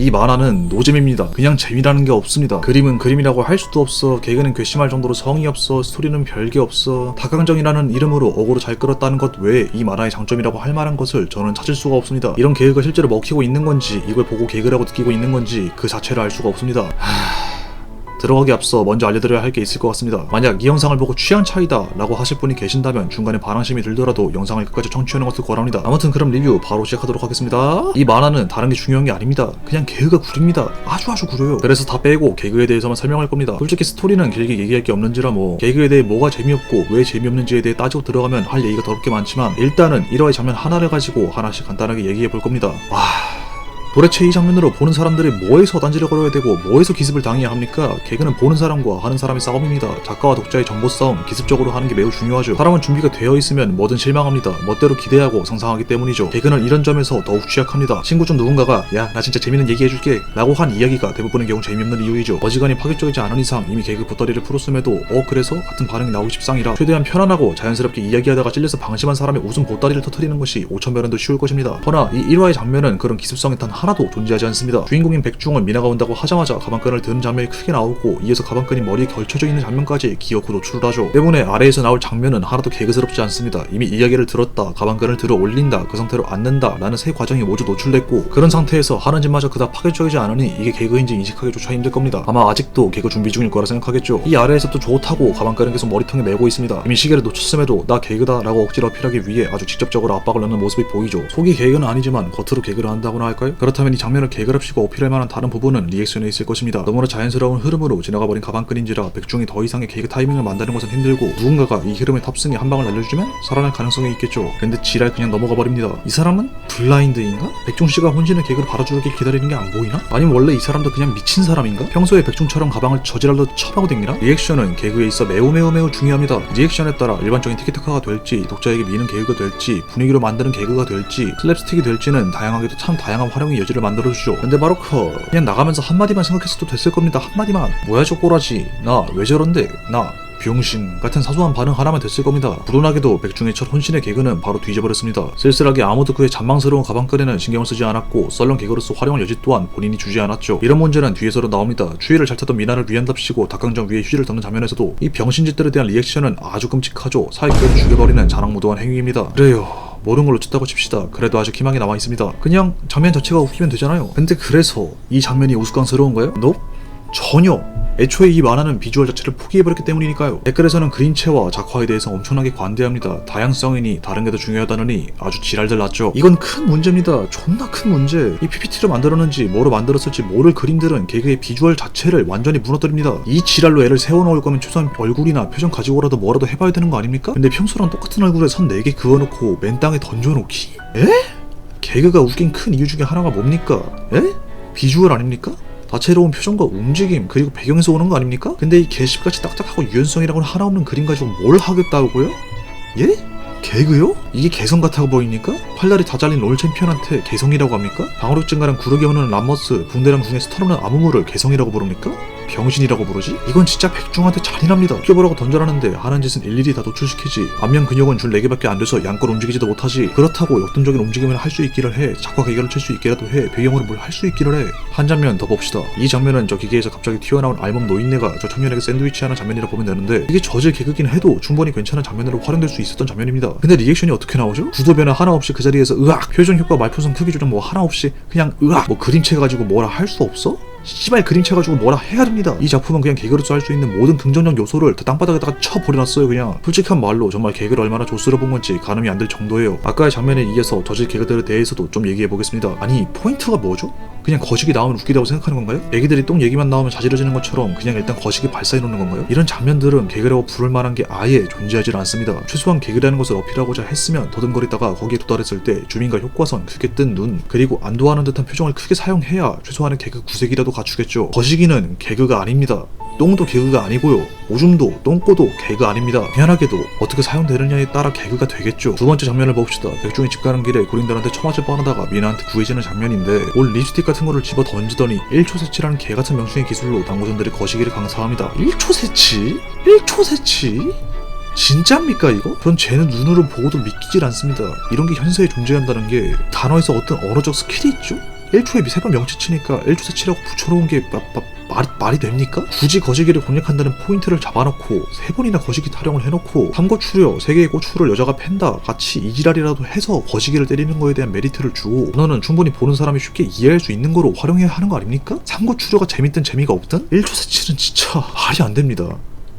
이 만화는 노잼입니다. 그냥 재미라는 게 없습니다. 그림은 그림이라고 할 수도 없어. 개그는 괘씸할 정도로 성의 없어. 스토리는 별게 없어. 닭강정이라는 이름으로 어고로 잘 끌었다는 것 외에 이 만화의 장점이라고 할 만한 것을 저는 찾을 수가 없습니다. 이런 개그가 실제로 먹히고 있는 건지 이걸 보고 개그라고 느끼고 있는 건지 그 자체를 알 수가 없습니다. 들어가기 앞서 먼저 알려드려야 할 게 있을 것 같습니다. 만약 이 영상을 보고 취향 차이다 라고 하실 분이 계신다면 중간에 반항심이 들더라도 영상을 끝까지 청취하는 것을 권합니다. 아무튼 그럼 리뷰 바로 시작하도록 하겠습니다. 이 만화는 다른 게 중요한 게 아닙니다. 그냥 개그가 구립니다. 아주 구려요. 그래서 다 빼고 개그에 대해서만 설명할 겁니다. 솔직히 스토리는 길게 얘기할 게 없는지라 뭐 개그에 대해 뭐가 재미없고 왜 재미없는지에 대해 따지고 들어가면 할 얘기가 더럽게 많지만 일단은 1화의 장면 하나를 가지고 하나씩 간단하게 얘기해 볼 겁니다. 도대체 이 장면으로 보는 사람들이 뭐에서 단지를 걸어야 되고 뭐에서 기습을 당해야 합니까? 개그는 보는 사람과 하는 사람의 싸움입니다. 작가와 독자의 정보 싸움, 기습적으로 하는 게 매우 중요하죠. 사람은 준비가 되어 있으면 뭐든 실망합니다. 멋대로 기대하고 상상하기 때문이죠. 개그는 이런 점에서 더욱 취약합니다. 친구 중 누군가가 야, 나 진짜 재밌는 얘기 해줄게 라고 한 이야기가 대부분의 경우 재미없는 이유이죠. 어지간히 파격적이지 않은 이상 이미 개그 보따리를 풀었음에도 그래서 같은 반응이 나오기 십상이라 최대한 편안하고 자연스럽게 이야기하다가 찔려서 방심한 사람의 웃음 보따리를 터뜨리는 것이 5,000배는 더 쉬울 것입니다. 허나 이 1화의 장면은 그런 기습성이 단 하나도 존재하지 않습니다. 주인공인 백중은 미나가 온다고 하자마자 가방끈을 드는 장면이 크게 나오고 이어서 가방끈이 머리에 걸쳐져 있는 장면까지 기어코 노출을 하죠. 때문에 아래에서 나올 장면은 하나도 개그스럽지 않습니다. 이미 이야기를 들었다, 가방끈을 들어 올린다, 그 상태로 앉는다 라는 세 과정이 모두 노출됐고 그런 상태에서 하는 짓마저 그닥 파격적이지 않으니 이게 개그인지 인식하기조차 힘들 겁니다. 아마 아직도 개그 준비 중일 거라 생각하겠죠. 이 아래에서 또 좋다고 가방끈은 계속 머리통에 메고 있습니다. 이미 시계를 놓쳤음에도 나 개그다 라고 억지로 어필하기 위해 아주 직접적으로 압박을 넣는 모습이 보이죠. 속이 개그는 아니지만 겉으로 개그를 한다고나 할까요? 그렇다면 이 장면을 개그랍시고 어필할 만한 다른 부분은 리액션에 있을 것입니다. 너무나 자연스러운 흐름으로 지나가버린 가방끈인지라 백중이 더 이상의 개그 타이밍을 만드는 것은 힘들고 누군가가 이 흐름에 탑승해 한 방을 날려주면 살아날 가능성이 있겠죠. 근데 지랄 그냥 넘어가 버립니다. 이 사람은 블라인드인가? 백중씨가 혼신의 개그를 바라주길 기다리는 게 안 보이나? 아니면 원래 이 사람도 그냥 미친 사람인가? 평소에 백중처럼 가방을 저지랄로 첩하고 댕기나? 리액션은 개그에 있어 매우 중요합니다. 리액션에 따라 일반적인 티키타카가 될지 독자에게 미는 개그가 될지 분위기로 만드는 개그가 될지 슬랩스틱이 될지는 다양하게도 참 다양한 활용의 여지를 만들어주죠. 근데 바로 그냥 나가면서 한마디만 생각했어도 됐을 겁니다. 한마디만. 뭐야 저 꼬라지, 나 왜 저런데, 나 병신 같은 사소한 반응 하나만 됐을 겁니다. 불운하게도 백중의 첫 혼신의 개그는 바로 뒤져버렸습니다. 쓸쓸하게 아무도 그의 잔망스러운 가방끈에는 신경을 쓰지 않았고 썰렁 개그로서 활용할 여지 또한 본인이 주지 않았죠. 이런 문제는 뒤에서도 나옵니다. 추위를 잘 타던 미나를 위한답시고 닭강정 위에 휴지를 덮는 장면에서도 이 병신짓들에 대한 리액션은 아주 끔찍하죠. 사이코를 죽여버리는 자랑무도한 행위입니다. 그래요, 모르는 걸 놓쳤다고 칩시다. 그래도 아직 희망이 남아있습니다. 그냥 장면 자체가 웃기면 되잖아요. 근데 그래서 이 장면이 우스꽝스러운가요? 전혀. 애초에 이 만화는 비주얼 자체를 포기해버렸기 때문이니까요. 댓글에서는 그림체와 작화에 대해서 엄청나게 관대합니다. 다양성이니 다른 게 더 중요하다느니 아주 지랄들 났죠. 이건 큰 문제입니다. 존나 큰 문제. 이 PPT로 만들었는지 뭐로 만들었을지 모를 그림들은 개그의 비주얼 자체를 완전히 무너뜨립니다. 이 지랄로 애를 세워놓을 거면 최소한 얼굴이나 표정 가지고라도 뭐라도 해봐야 되는 거 아닙니까? 근데 평소랑 똑같은 얼굴에 선 4개 그어놓고 맨 땅에 던져놓기? 에? 개그가 웃긴 큰 이유 중에 하나가 뭡니까? 에? 비주얼 아닙니까? 다채로운 표정과 움직임 그리고 배경에서 오는 거 아닙니까? 근데 이 개씹같이 딱딱하고 유연성이라고는 하나 없는 그림 가지고 뭘 하겠다고요? 예? 개그요? 이게 개성 같아 보입니까? 팔다리 다 잘린 롤 챔피언한테 개성이라고 합니까? 방어력 증가랑 구르기 오는 람머스, 붕대랑 중에 스타로는 아무무를 개성이라고 부릅니까? 병신이라고 부르지? 이건 진짜 백중한테 잔인합니다. 웃겨보라고 던져라는데 하는 짓은 일일이 다 노출시키지. 안면 근육은 줄 4개밖에 안 돼서 양껏 움직이지도 못하지. 그렇다고 역동적인 움직임을 할 수 있기를 해. 작화 개결을 칠 수 있기라도 해. 배경으로 뭘 할 수 있기를 해. 한 장면 더 봅시다. 이 장면은 저 기계에서 갑자기 튀어나온 알몸 노인네가 저 청년에게 샌드위치하는 장면이라 보면 되는데 이게 저질 개그긴 해도 충분히 괜찮은 장면으로 활용될 수 있었던 장면입니다. 근데 리액션이 어떻게 나오죠? 구도 변화 하나 없이 그 자리에서 으악! 표정 효과, 말표정 크기 조정 뭐 하나 없이 그냥 으악! 뭐 그림체 가지고 뭐라 할 수 없어? 씨발 그림체 가지고 뭐라 해야 됩니다. 이 작품은 그냥 개그로서 할 수 있는 모든 긍정적 요소를 다 땅바닥에다가 쳐버려놨어요. 그냥 솔직한 말로 정말 개그를 얼마나 조스러 본 건지 가늠이 안 될 정도예요. 아까의 장면에 이어서 저질 개그들에 대해서도 좀 얘기해보겠습니다. 아니 포인트가 뭐죠? 그냥 거식이 나오면 웃기다고 생각하는 건가요? 애기들이 똥 얘기만 나오면 자지러지는 것처럼 그냥 일단 거식이 발사해놓는 건가요? 이런 장면들은 개그라고 부를 만한 게 아예 존재하지 않습니다. 최소한 개그라는 것을 어필하고자 했으면 더듬거리다가 거기에 도달했을 때 주민과 효과선, 크게 뜬 눈, 그리고 안도하는 듯한 표정을 크게 사용해야 최소한의 개그 구색이라도 갖추겠죠. 거시기는 개그가 아닙니다. 똥도 개그가 아니고요. 오줌도 똥꼬도 개그 아닙니다. 미안하게도 어떻게 사용되느냐에 따라 개그가 되겠죠. 두 번째 장면을 봅시다. 백중이 집 가는 길에 고린들한테 처맞을 뻔하다가 미나한테 구해지는 장면인데 올 립스틱 같은 거를 집어 던지더니 1초 세치라는 개같은 명칭의 기술로 당구전들의 거시기를 강사합니다. 1초 세치? 1초 세치? 진짜입니까 이거? 전 제 눈으로 보고도 믿기질 않습니다. 이런 게 현세에 존재한다는 게 단어에서 어떤 언어적 스킬이 있죠? 1초에 3번 명치치니까 1초 세치라고 붙여놓은 게 말이 됩니까? 굳이 거시기를 공략한다는 포인트를 잡아놓고 3번이나 거시기 타령을 해놓고 삼고추려 3개의 고추를 여자가 팬다 같이 이지랄이라도 해서 거시기를 때리는 거에 대한 메리트를 주고 너는 충분히 보는 사람이 쉽게 이해할 수 있는 거로 활용해야 하는 거 아닙니까? 삼고추려가 재밌든 재미가 없든 1초 세치는 진짜 말이 안 됩니다.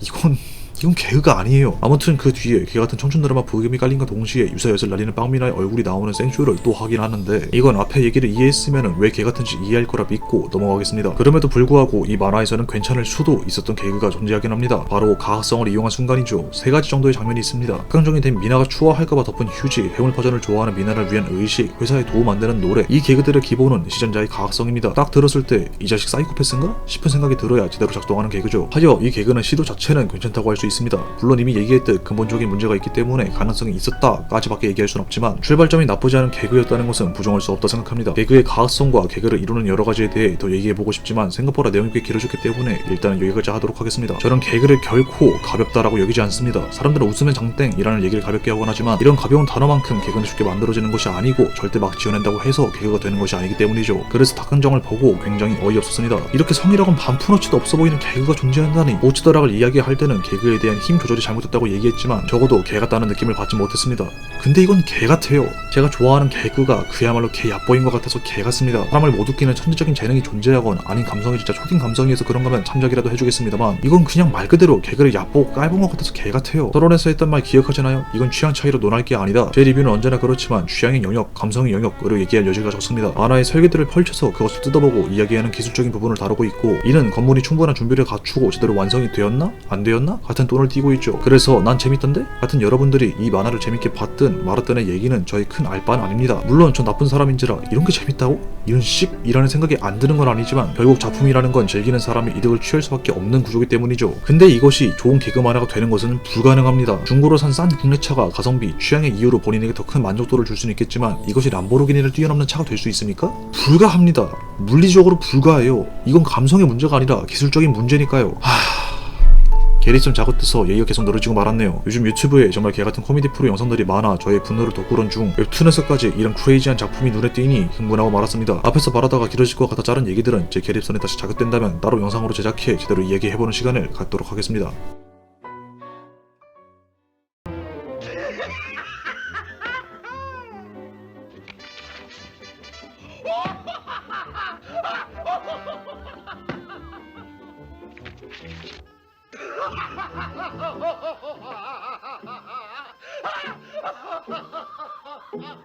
이건 개그가 아니에요. 아무튼 그 뒤에 개같은 청춘 드라마 부금이 깔린과 동시에 유사엿을 날리는 빵미나의 얼굴이 나오는 생쇼를 또 하긴 하는데 이건 앞에 얘기를 이해했으면 왜 개같은지 이해할 거라 믿고 넘어가겠습니다. 그럼에도 불구하고 이 만화에서는 괜찮을 수도 있었던 개그가 존재하긴 합니다. 바로 가학성을 이용한 순간이죠. 3가지 정도의 장면이 있습니다. 극강적인 된 미나가 추워할까봐 덮은 휴지, 해물파전을 좋아하는 미나를 위한 의식, 회사에 도움 안 되는 노래, 이 개그들의 기본은 시전자의 가학성입니다. 딱 들었을 때 이 자식 사이코패스인가? 싶은 생각이 들어야 제대로 작동하는 개그죠. 하여 이 개그는 시도 자체는 괜찮다고 할 수 있습니다. 물론 이미 얘기했듯 근본적인 문제가 있기 때문에 가능성이 있었다까지밖에 얘기할 순 없지만 출발점이 나쁘지 않은 개그였다는 것은 부정할 수 없다 생각합니다. 개그의 가학성과 개그를 이루는 여러가지에 대해 더 얘기해보고 싶지만 생각보다 내용이 꽤 길어졌기 때문에 일단은 여기까지 하도록 하겠습니다. 저는 개그를 결코 가볍다라고 여기지 않습니다. 사람들은 웃으면 장땡이라는 얘기를 가볍게 하곤 하지만 이런 가벼운 단어만큼 개그는 쉽게 만들어지는 것이 아니고 절대 막 지어낸다고 해서 개그가 되는 것이 아니기 때문이죠. 그래서 닭강정을 보고 굉장히 어이없었습니다. 이렇게 성의라곤 반푼어치도 없어 보이는 개그가 존재한다니. 오치더락을 이야기할 때는 개그에 대한 힘 조절이 잘못됐다고 얘기했지만 적어도 개 같다는 느낌을 받지 못했습니다. 근데 이건 개 같아요. 제가 좋아하는 개그가 그야말로 개 얕보인 것 같아서 개 같습니다. 사람을 못 웃기는 천재적인 재능이 존재하건 아닌 감성이 진짜 초딩 감성이어서 그런 거면 참작이라도 해주겠습니다만 이건 그냥 말 그대로 개그를 얕보고 깔본 것 같아서 개 같아요. 토론에서 했던 말 기억하시나요? 이건 취향 차이로 논할 게 아니다. 제 리뷰는 언제나 그렇지만 취향의 영역, 감성의 영역으로 얘기할 여지가 적습니다. 만화의 설계들을 펼쳐서 그것을 뜯어보고 이야기하는 기술적인 부분을 다루고 있고 이는 건물이 충분한 준비를 갖추고 제대로 완성이 되었나? 안 되었나? 같은 돈을 띄고 있죠. 그래서 난 재밌던데? 같은 여러분들이 이 만화를 재밌게 봤든 말았든의 얘기는 저희 큰 알바는 아닙니다. 물론 전 나쁜 사람인지라 이런 게 재밌다고? 이런 씹이라는 생각이 안 드는 건 아니지만 결국 작품이라는 건 즐기는 사람이 이득을 취할 수밖에 없는 구조기 때문이죠. 근데 이것이 좋은 개그 만화가 되는 것은 불가능합니다. 중고로 산 싼 국내차가 가성비, 취향의 이유로 본인에게 더 큰 만족도를 줄 수는 있겠지만 이것이 람보르기니를 뛰어넘는 차가 될 수 있습니까? 불가합니다. 물리적으로 불가해요. 이건 감성의 문제가 아니라 기술적인 문제니까요. 게리슨 작업돼서 얘기가 계속 늘어지고 말았네요. 요즘 유튜브에 정말 개같은 코미디 프로 영상들이 많아 저의 분노를 돋구던 중 웹툰에서까지 이런 크레이지한 작품이 눈에 띄니 흥분하고 말았습니다. 앞에서 말하다가 길어질 것 같아 자른 얘기들은 제 개립선에 다시 자극된다면 따로 영상으로 제작해 제대로 이야기해보는 시간을 갖도록 하겠습니다.